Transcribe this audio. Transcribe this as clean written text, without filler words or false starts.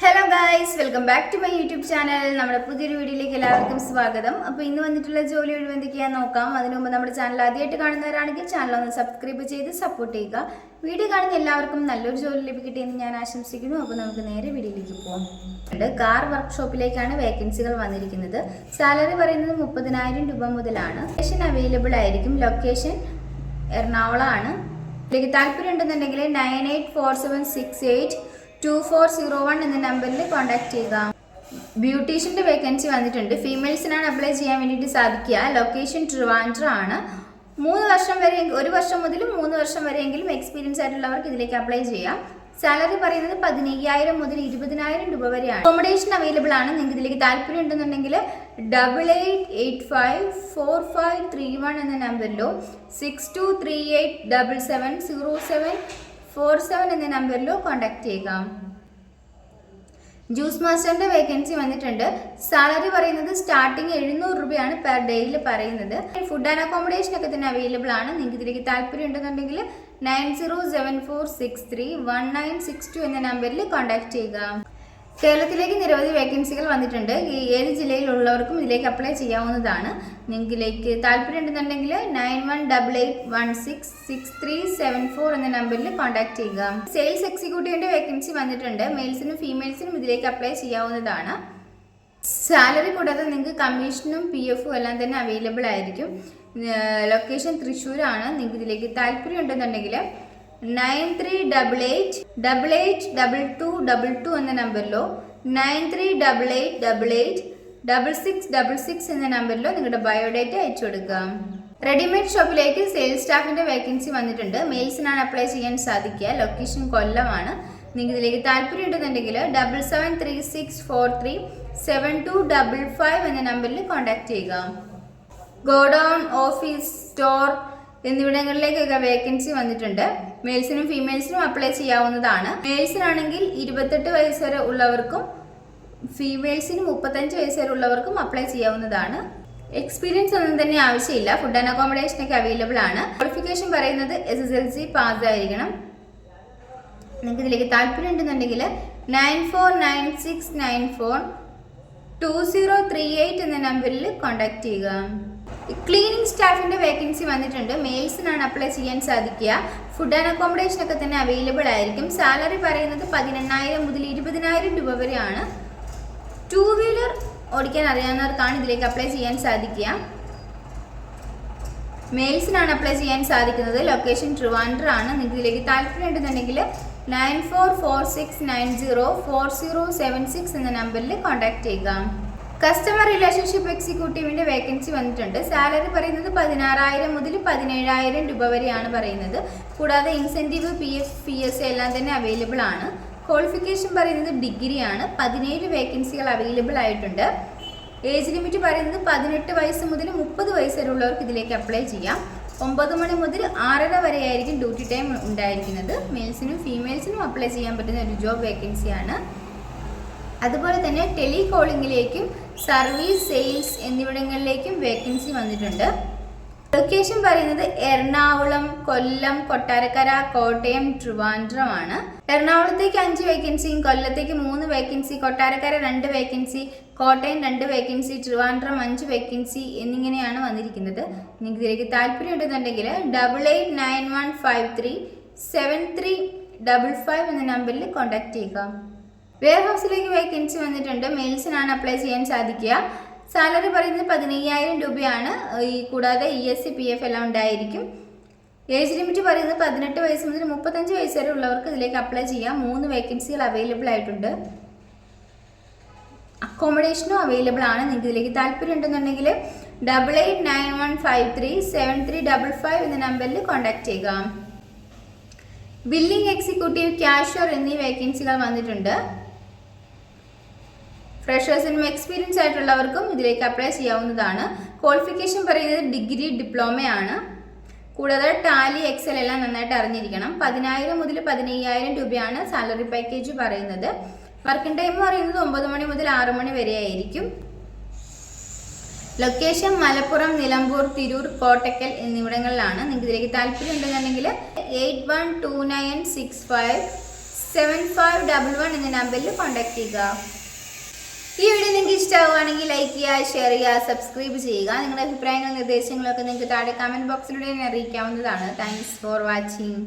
Hello guys, welcome back to my YouTube channel. നമ്മുടെ പുതിയൊരു വീഡിയോയിലേക്ക് എല്ലാവർക്കും സ്വാഗതം. അപ്പോൾ ഇന്ന് വന്നിട്ടുള്ള ജോലി ഒഴിവ് എന്തൊക്കെയാണെന്ന് നോക്കാം. അതിനു മുമ്പ് നമ്മുടെ ചാനൽ ആദ്യമായിട്ട് കാണുന്നവരാണെങ്കിൽ ചാനൽ ഒന്ന് സബ്സ്ക്രൈബ് ചെയ്ത് സപ്പോർട്ട് ചെയ്യുക. വീഡിയോ കാണുന്ന എല്ലാവർക്കും നല്ലൊരു ജോലി ലഭിക്കട്ടെ എന്ന് ഞാൻ ആശംസിക്കുന്നു. അപ്പോൾ നമുക്ക് നേരെ വീഡിയോയിലേക്ക് പോകാം. കാർ വർക്ക്ഷോപ്പിലേക്കാണ് വേക്കൻസികൾ വന്നിരിക്കുന്നത്. സാലറി പറയുന്നത് 30,000 രൂപ മുതലാണ്. ലൊക്കേഷൻ അവൈലബിൾ ആയിരിക്കും. ലൊക്കേഷൻ എറണാകുളമാണ്. ഇതിലേക്ക് താല്പര്യം ഉണ്ടെന്നുണ്ടെങ്കിൽ 9847682401 എന്ന നമ്പറിൽ കോൺടാക്ട് ചെയ്യുക. ബ്യൂട്ടീഷ്യൻ്റെ വേക്കൻസി വന്നിട്ടുണ്ട്. ഫീമെയിൽസിനാണ് അപ്ലൈ ചെയ്യാൻ വേണ്ടിയിട്ട് സാധിക്കുക. ലൊക്കേഷൻ ട്രിവാൻഡ്രം ആണ്. 1 വർഷം മുതൽ 3 വർഷം വരെയെങ്കിലും എക്സ്പീരിയൻസ് ആയിട്ടുള്ളവർക്ക് ഇതിലേക്ക് അപ്ലൈ ചെയ്യാം. സാലറി പറയുന്നത് 15,000 മുതൽ 20,000 രൂപ വരെയാണ്. അക്കോമഡേഷൻ അവൈലബിൾ ആണ്. നിങ്ങൾക്ക് ഇതിലേക്ക് താല്പര്യം ഉണ്ടെന്നുണ്ടെങ്കിൽ 88854531 എന്ന നമ്പറിലോ 6238770747 എന്ന നമ്പറിലോ കോൺടാക്ട് ചെയ്യുക. ജ്യൂസ് മാസ്റ്ററിന്റെ വേക്കൻസി വന്നിട്ടുണ്ട്. സാലറി പറയുന്നത് സ്റ്റാർട്ടിങ് 700 രൂപയാണ് പെർ ഡേയിൽ പറയുന്നത്. ഫുഡ് ആൻഡ് അക്കോമഡേഷൻ ഒക്കെ തന്നെ അവൈലബിൾ ആണ്. നിങ്ങൾക്ക് ഇതിലേക്ക് താല്പര്യം ഉണ്ടെന്നുണ്ടെങ്കിൽ 9074631962 എന്ന നമ്പറിൽ കോൺടാക്ട് ചെയ്യുക. കേരളത്തിലേക്ക് നിരവധി വേക്കൻസികൾ വന്നിട്ടുണ്ട്. ഏത് ജില്ലയിലുള്ളവർക്കും ഇതിലേക്ക് അപ്ലൈ ചെയ്യാവുന്നതാണ്. നിങ്ങൾക്കിലേക്ക് താല്പര്യം ഉണ്ടെന്നുണ്ടെങ്കിൽ 9188166374 എന്ന നമ്പറിൽ കോൺടാക്ട് ചെയ്യുക. സെയിൽസ് എക്സിക്യൂട്ടീവിന്റെ വേക്കൻസി വന്നിട്ടുണ്ട്. മെയിൽസിനും ഫീമെയിൽസിനും ഇതിലേക്ക് അപ്ലൈ ചെയ്യാവുന്നതാണ്. സാലറി കൂടാതെ നിങ്ങൾക്ക് കമ്മീഷനും PF എല്ലാം തന്നെ അവൈലബിൾ ആയിരിക്കും. ലൊക്കേഷൻ തൃശ്ശൂരാണ്. നിങ്ങൾക്ക് ഇതിലേക്ക് താല്പര്യം ഉണ്ടെന്നുണ്ടെങ്കിൽ 9388882222 എന്ന നമ്പറിലോ 9388886666 എന്ന നമ്പറിലോ നിങ്ങളുടെ ബയോഡേറ്റ അയച്ചു കൊടുക്കുക. റെഡിമെയ്ഡ് ഷോപ്പിലേക്ക് സെയിൽസ് സ്റ്റാഫിന്റെ വേക്കൻസി വന്നിട്ടുണ്ട്. മെയിൽസിനാണ് അപ്ലൈ ചെയ്യാൻ സാധിക്കുക. ലൊക്കേഷൻ കൊല്ലമാണ്. നിങ്ങൾക്ക് ഇതിലേക്ക് താല്പര്യം ഉണ്ടെന്നുണ്ടെങ്കിൽ 7736437255 എന്ന നമ്പറിൽ കോൺടാക്ട് ചെയ്യുക. ഗോഡൗൺ, ഓഫീസ്, സ്റ്റോർ എന്നിവിടങ്ങളിലേക്കൊക്കെ വേക്കൻസി വന്നിട്ടുണ്ട്. മെയിൽസിനും ഫീമെയിൽസിനും അപ്ലൈ ചെയ്യാവുന്നതാണ്. മെയിൽസിനാണെങ്കിൽ 28 വയസ്സ് വരെ ഉള്ളവർക്കും ഫീമെയിൽസിന് 35 വയസ്സ് വരെ ഉള്ളവർക്കും അപ്ലൈ ചെയ്യാവുന്നതാണ്. എക്സ്പീരിയൻസ് ഒന്നും തന്നെ ആവശ്യമില്ല. ഫുഡ് ആൻഡ് അക്കോമഡേഷൻ ഒക്കെ അവൈലബിൾ ആണ്. ക്വാളിഫിക്കേഷൻ പറയുന്നത് SSLC പാസ് ആയിരിക്കണം. നിങ്ങൾക്ക് ഇതിലേക്ക് താല്പര്യം ഉണ്ടെന്നുണ്ടെങ്കിൽ 9496942038 എന്ന നമ്പറിൽ കോൺടാക്ട് ചെയ്യുക. ക്ലീനിങ് സ്റ്റാഫിന്റെ വേക്കൻസി വന്നിട്ടുണ്ട്. മെയിൽസിനാണ് അപ്ലൈ ചെയ്യാൻ സാധിക്കുക. ഫുഡ് ആൻഡ് അക്കോമഡേഷൻ ഒക്കെ തന്നെ അവൈലബിൾ ആയിരിക്കും. സാലറി പറയുന്നത് 18,000 മുതൽ 20,000 രൂപ വരെയാണ്. 2 വീലർ ഓടിക്കാൻ അറിയാവുന്നവർക്കാണ് ഇതിലേക്ക് അപ്ലൈ ചെയ്യാൻ സാധിക്കുക. മെയിൽസിനാണ് അപ്ലൈ ചെയ്യാൻ സാധിക്കുന്നത്. ലൊക്കേഷൻ ട്രിവാൻഡ്രം ആണ്. നിങ്ങൾക്ക് ഇതിലേക്ക് താല്പര്യം ഉണ്ടെന്നുണ്ടെങ്കിൽ 9446904076 എന്ന നമ്പറിൽ കോൺടാക്ട് ചെയ്യുക. കസ്റ്റമർ റിലേഷൻഷിപ്പ് എക്സിക്യൂട്ടീവിന്റെ വേക്കൻസി വന്നിട്ടുണ്ട്. സാലറി പറയുന്നത് 16,000 മുതൽ 17,000 രൂപ വരെയാണ് പറയുന്നത്. കൂടാതെ ഇൻസെന്റീവ്, PF, PS എല്ലാം തന്നെ അവൈലബിൾ ആണ്. ക്വാളിഫിക്കേഷൻ പറയുന്നത് ഡിഗ്രിയാണ്. 17 വേക്കൻസികൾ അവൈലബിൾ ആയിട്ടുണ്ട്. ഏജ് ലിമിറ്റ് പറയുന്നത് 18 വയസ്സ് മുതൽ 30 വയസ്സ് വരെ ഉള്ളവർക്ക് ഇതിലേക്ക് അപ്ലൈ ചെയ്യാം. 9 മണി മുതൽ 6:30 വരെ ആയിരിക്കും ഡ്യൂട്ടി ടൈം ഉണ്ടായിരിക്കുന്നത്. മെയിൽസിനും ഫീമെയിൽസിനും അപ്ലൈ ചെയ്യാൻ പറ്റുന്ന ഒരു ജോബ് വേക്കൻസിയാണ്. അതുപോലെ തന്നെ ടെലികോളിംഗിലേക്കും സർവീസ്, സെയിൽസ് എന്നിവിടങ്ങളിലേക്കും വേക്കൻസി വന്നിട്ടുണ്ട്. ലൊക്കേഷൻ പറയുന്നത് എറണാകുളം, കൊല്ലം, കൊട്ടാരക്കര, കോട്ടയം, ട്രിവാൻഡ്രം ആണ്. എറണാകുളത്തേക്ക് 5 വേക്കൻസിയും കൊല്ലത്തേക്ക് 3 vacancy, Kottarakkara 2 vacancy, Kottayam 2 vacancy, Trivandrum 5 vacancy എന്നിങ്ങനെയാണ് വന്നിരിക്കുന്നത്. നിങ്ങൾക്ക് ഇതിലേക്ക് താല്പര്യം ഉണ്ടെന്നുണ്ടെങ്കിൽ 8891537355 എന്ന നമ്പറിൽ കോൺടാക്ട് ചെയ്യുക. വെയർ ഹൗസിലേക്ക് വേക്കൻസി വന്നിട്ടുണ്ട്. മെയിൽസിനാണ് അപ്ലൈ ചെയ്യാൻ സാധിക്കുക. സാലറി പറയുന്നത് 15,000 രൂപയാണ്. കൂടാതെ ESC, PF എല്ലാം ഉണ്ടായിരിക്കും. ഏജ് ലിമിറ്റ് പറയുന്നത് 18 വയസ്സ് മുതൽ 35 വയസ്സ് വരെ ഉള്ളവർക്ക് ഇതിലേക്ക് അപ്ലൈ ചെയ്യാം. 3 വേക്കൻസികൾ അവൈലബിൾ ആയിട്ടുണ്ട്. അക്കോമഡേഷനും അവൈലബിൾ ആണ്. നിങ്ങൾക്ക് ഇതിലേക്ക് താല്പര്യം ഉണ്ടെന്നുണ്ടെങ്കിൽ 8891537355 എന്ന നമ്പറിൽ കോൺടാക്ട് ചെയ്യുക. ബില്ലിംഗ് എക്സിക്യൂട്ടീവ്, ക്യാഷ്യർ എന്നീ വേക്കൻസികൾ വന്നിട്ടുണ്ട്. ഫ്രഷേഴ്സിനും എക്സ്പീരിയൻസ് ആയിട്ടുള്ളവർക്കും ഇതിലേക്ക് അപ്ലൈ ചെയ്യാവുന്നതാണ്. ക്വാളിഫിക്കേഷൻ പറയുന്നത് ഡിഗ്രി, ഡിപ്ലോമയാണ്. കൂടാതെ ടാലി, എക്സൽ എല്ലാം നന്നായിട്ട് അറിഞ്ഞിരിക്കണം. 10,000 മുതൽ 15,000 രൂപയാണ് സാലറി പാക്കേജ് പറയുന്നത്. വർക്കിംഗ് ടൈം പറയുന്നത് 9 മണി മുതൽ 6 മണി വരെ ആയിരിക്കും. ലൊക്കേഷൻ മലപ്പുറം, നിലമ്പൂർ, തിരൂർ, കോട്ടക്കൽ എന്നിവിടങ്ങളിലാണ്. നിങ്ങൾക്ക് ഇതിലേക്ക് താല്പര്യം ഉണ്ടെന്നുണ്ടെങ്കിൽ 812965 7511 എന്ന നമ്പറിൽ കോൺടാക്ട് ചെയ്യുക. ഈ വീഡിയോ നിങ്ങൾക്ക് ഇഷ്ടമാവുകയാണെങ്കിൽ ലൈക്ക് ചെയ്യുക, ഷെയർ ചെയ്യുക, സബ്സ്ക്രൈബ് ചെയ്യുക. നിങ്ങളുടെ അഭിപ്രായങ്ങളും നിർദ്ദേശങ്ങളൊക്കെ നിങ്ങൾക്ക് താഴെ കമൻറ്റ് ബോക്സിലൂടെ അറിയിക്കാവുന്നതാണ്. Thanks for watching.